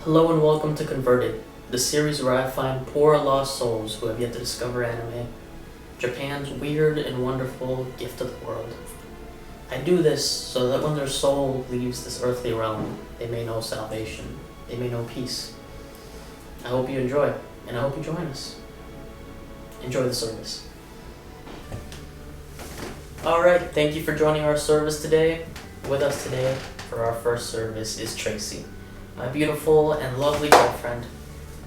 Hello and welcome to Converted, the series where I find poor lost souls who have yet to discover anime, Japan's weird and wonderful gift to the world. I do this so that when their soul leaves this earthly realm, they may know salvation, they may know peace. I hope you enjoy, and I hope you join us. Enjoy the service. Alright, thank you for joining our service today. With us today for our first service is Tracy, my beautiful and lovely girlfriend,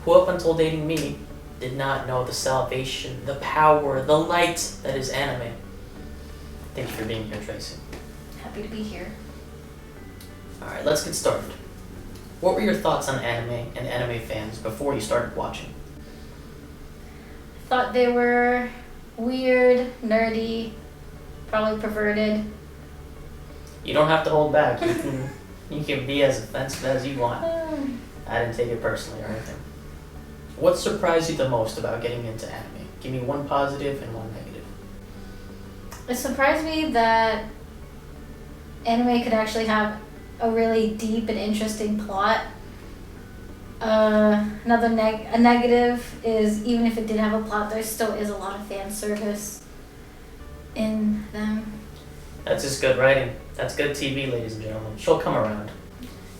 who up until dating me, did not know the salvation, the power, the light that is anime. Thank you for being here, Tracy. Happy to be here. Alright, let's get started. What were your thoughts on anime and anime fans before you started watching? I thought they were weird, nerdy, probably perverted. You don't have to hold back. You can be as offensive as you want. I didn't take it personally or anything. What surprised you the most about getting into anime? Give me one positive and one negative. It surprised me that anime could actually have a really deep and interesting plot. Another negative is even if it did have a plot, there still is a lot of fan service in them. That's just good writing. That's good TV, ladies and gentlemen. She'll come around.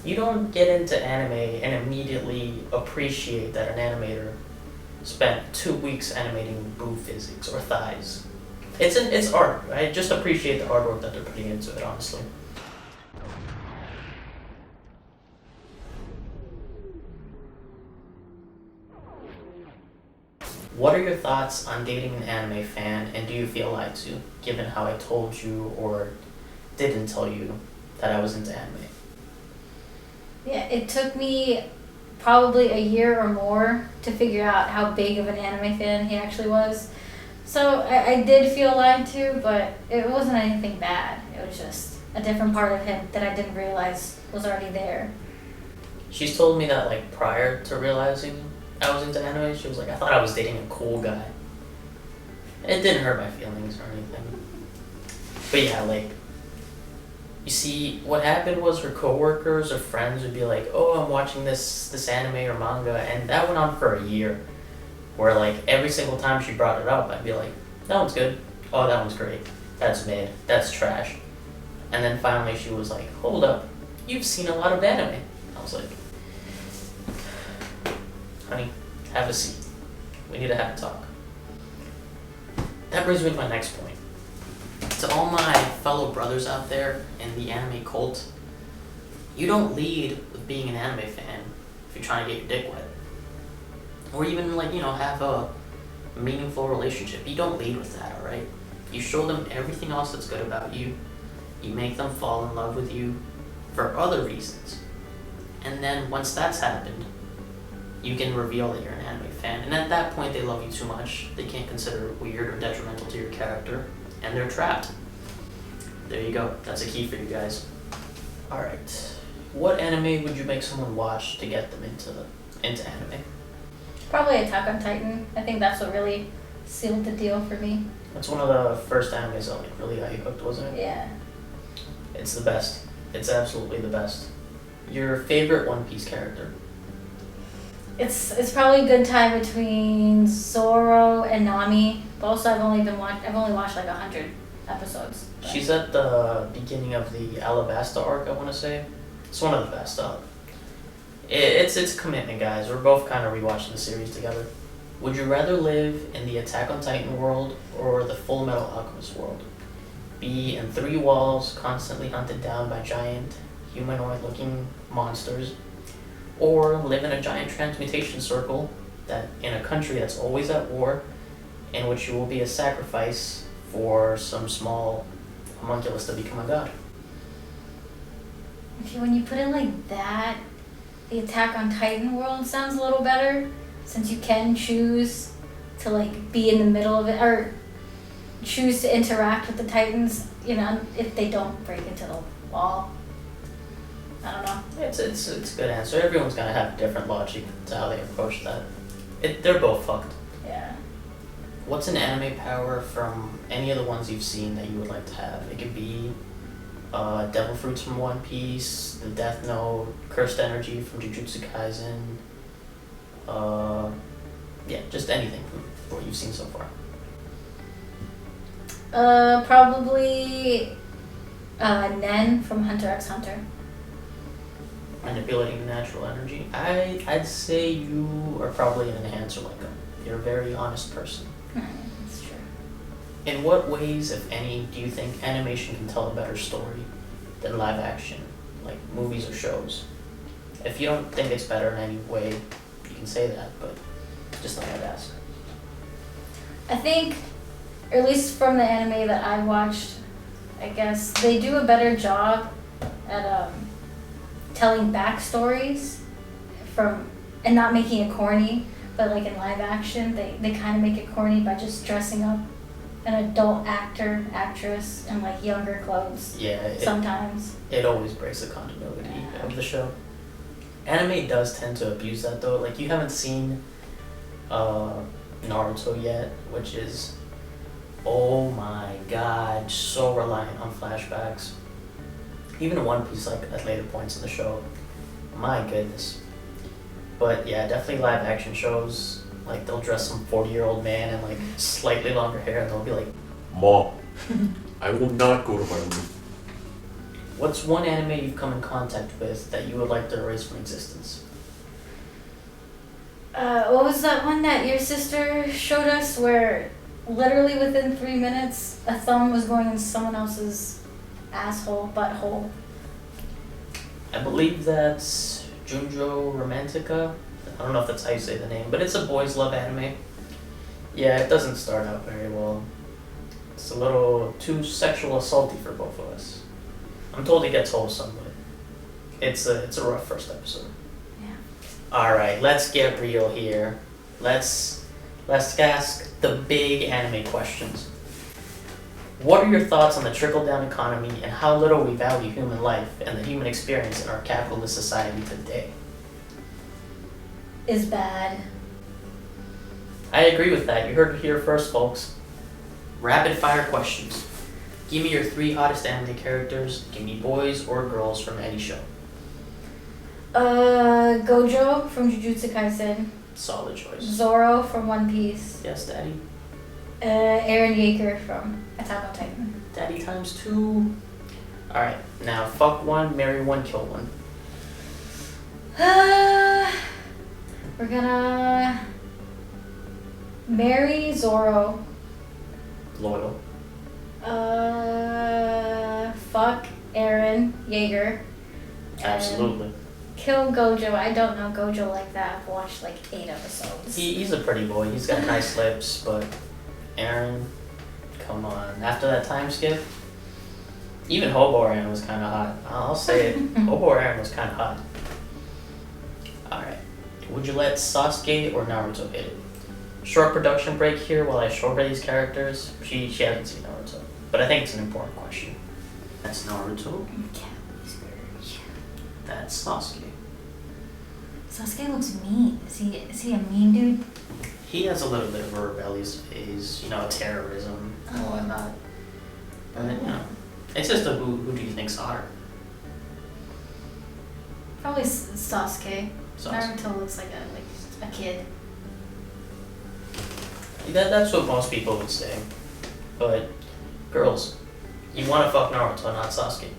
You don't get into anime and immediately appreciate that an animator spent 2 weeks animating boob physics or thighs. It's art, right? Just appreciate the hard work that they're putting into it, honestly. What are your thoughts on dating an anime fan, and do you feel lied to, given how I told you or didn't tell you that I was into anime? Yeah, it took me probably a year or more to figure out how big of an anime fan he actually was. So I did feel lied to, but it wasn't anything bad. It was just a different part of him that I didn't realize was already there. She's told me that, like, prior to realizing I was into anime, she was like, I thought I was dating a cool guy. It didn't hurt my feelings or anything. But yeah, like, you see, what happened was her coworkers or friends would be like, oh, I'm watching this anime or manga, and that went on for a year. Where, like, every single time she brought it up, I'd be like, that one's good. Oh, that one's great. That's mid. That's trash. And then finally she was like, hold up, you've seen a lot of anime. I was like, honey, have a seat. We need to have a talk. That brings me to my next point. To all my fellow brothers out there in the anime cult, you don't lead with being an anime fan if you're trying to get your dick wet. Or even, like, have a meaningful relationship. You don't lead with that, alright? You show them everything else that's good about you. You make them fall in love with you for other reasons. And then once that's happened, you can reveal that you're an anime fan. And at that point, they love you too much. They can't consider it weird or detrimental to your character. And they're trapped. There you go. That's a key for you guys. Alright. What anime would you make someone watch to get them into anime? Probably Attack on Titan. I think that's what really sealed the deal for me. That's one of the first animes that, like, really got you hooked, wasn't it? Yeah. It's the best. It's absolutely the best. Your favorite One Piece character? It's probably a good tie between Zoro and Nami, but also I've only watched like 100 episodes. But. She's at the beginning of the Alabasta arc, I want to say. It's one of the best. It's a commitment, guys. We're both kind of rewatching the series together. Would you rather live in the Attack on Titan world or the Full Metal Alchemist world? Be in 3 walls, constantly hunted down by giant, humanoid-looking monsters, or live in a giant transmutation circle that in a country that's always at war, in which you will be a sacrifice for some small homunculus to become a god. Okay, when you put it like that, the Attack on Titan world sounds a little better, since you can choose to, like, be in the middle of it, or choose to interact with the Titans, if they don't break into the wall. I don't know. It's a good answer. Everyone's gonna have different logic to how they approach that. They're both fucked. Yeah. What's an anime power from any of the ones you've seen that you would like to have? It could be Devil Fruits from One Piece, the Death Note, Cursed Energy from Jujutsu Kaisen. Yeah, just anything from what you've seen so far. Probably Nen from Hunter x Hunter. Manipulating natural energy. I'd say you are probably an enhancer like him. You're a very honest person. That's true. In what ways, if any, do you think animation can tell a better story than live action, like movies or shows? If you don't think it's better in any way, you can say that, but just thought I'd ask. I think, or at least from the anime that I watched, I guess they do a better job at telling backstories and not making it corny. But like in live action, they kind of make it corny by just dressing up an adult actress in like younger clothes. Yeah. Sometimes. It always breaks the continuity of the show. Anime does tend to abuse that though. Like you haven't seen Naruto yet, which is, oh my god, so reliant on flashbacks. Even in One Piece, like at later points in the show, my goodness. But yeah, definitely live action shows, like they'll dress some 40-year-old man in like slightly longer hair and they'll be like, Mom, I will not go to my room. what's one anime you've come in contact with that you would like to erase from existence? What was that one that your sister showed us where literally within 3 minutes a thumb was going in someone else's butthole? I believe that's Junjo Romantica. I don't know if that's how you say the name, but it's a boys' love anime. Yeah, it doesn't start out very well. It's a little too sexual assaulty for both of us. I'm told it gets wholesome, but it's a rough first episode. Yeah. Alright, let's get real here. Let's ask the big anime questions. What are your thoughts on the trickle-down economy and how little we value human life and the human experience in our capitalist society today? Is bad. I agree with that. You heard it here first, folks. Rapid fire questions. Give me your 3 hottest anime characters. Give me boys or girls from any show. Gojo from Jujutsu Kaisen. Solid choice. Zoro from One Piece. Yes, Daddy. Eren Yeager from Attack on Titan. Daddy times 2. Alright, now fuck one, marry one, kill one. We're gonna marry Zoro. Loyal. Fuck Eren Yeager. Absolutely. Kill Gojo. I don't know Gojo like that. I've watched like 8 episodes. He's a pretty boy. He's got nice lips, but Eren, come on. After that time skip, even Hobo Eren was kind of hot. I'll say it. Hobo Eren was kind of hot. Alright. Would you let Sasuke or Naruto hit it? Short production break here while I show her these characters. She hasn't seen Naruto, but I think it's an important question. That's Naruto. That's Sasuke. Sasuke looks mean. Is he a mean dude? He has a little bit of a rebellious phase, terrorism and whatnot. But it's just who do you think's hotter? Probably Sasuke. Sasuke. Naruto looks like a kid. That's what most people would say. But girls, you want to fuck Naruto, not Sasuke.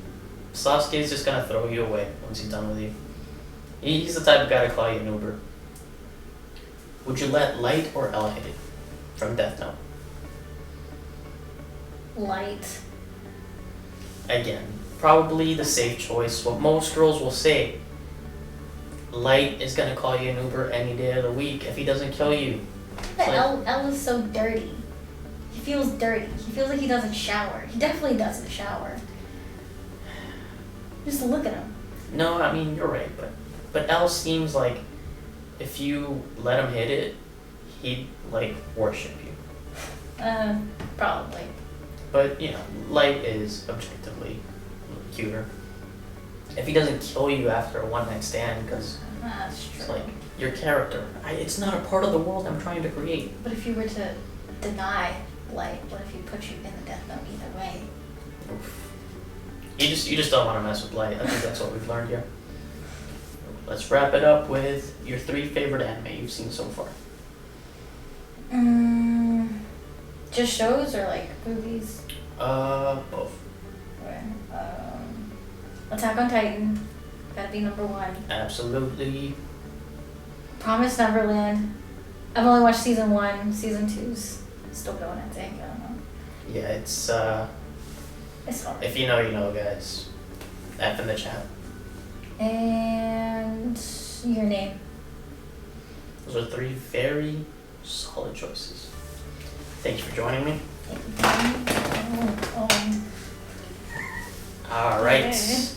Sasuke's just gonna throw you away once he's done with you. He's the type of guy to call you an Uber. Would you let Light or Ella hit it? From Death Note. Light. Again, probably the safe choice. What most girls will say. Light is gonna call you an Uber any day of the week if he doesn't kill you. But Ella's so dirty. He feels dirty. He feels like he doesn't shower. He definitely doesn't shower. Just look at him. No, I mean, you're right, but Elle seems like if you let him hit it, he'd, worship you. Probably. But, Light is objectively cuter. If he doesn't kill you after a one-night stand, because That's it's true. your character. It's not a part of the world I'm trying to create. But if you were to deny Light, what if he put you in the Death Note either way? Oof. You just don't want to mess with light. I think that's what we've learned here. Let's wrap it up with your 3 favorite anime you've seen so far. Just shows or like movies? Both. Okay. Attack on Titan. Gotta be number 1. Absolutely. Promised Neverland. I've only watched season 1. Season 2's still going, I think. I don't know. Yeah, it's hard. if you know, you know, guys. F in the chat. And Your Name. Those are 3 very solid choices. Thank you for joining me. Alright. Okay.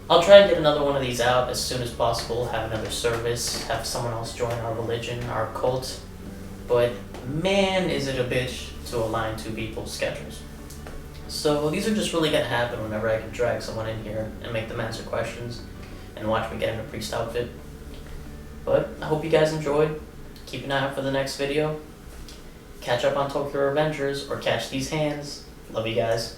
I'll try and get another one of these out as soon as possible, have another service, have someone else join our religion, our cult. But man, is it a bitch to align 2 people's schedules. So these are just really gonna happen whenever I can drag someone in here and make them answer questions and watch me get in a priest outfit. But I hope you guys enjoyed. Keep an eye out for the next video. Catch up on Tokyo Revengers or catch these hands. Love you guys.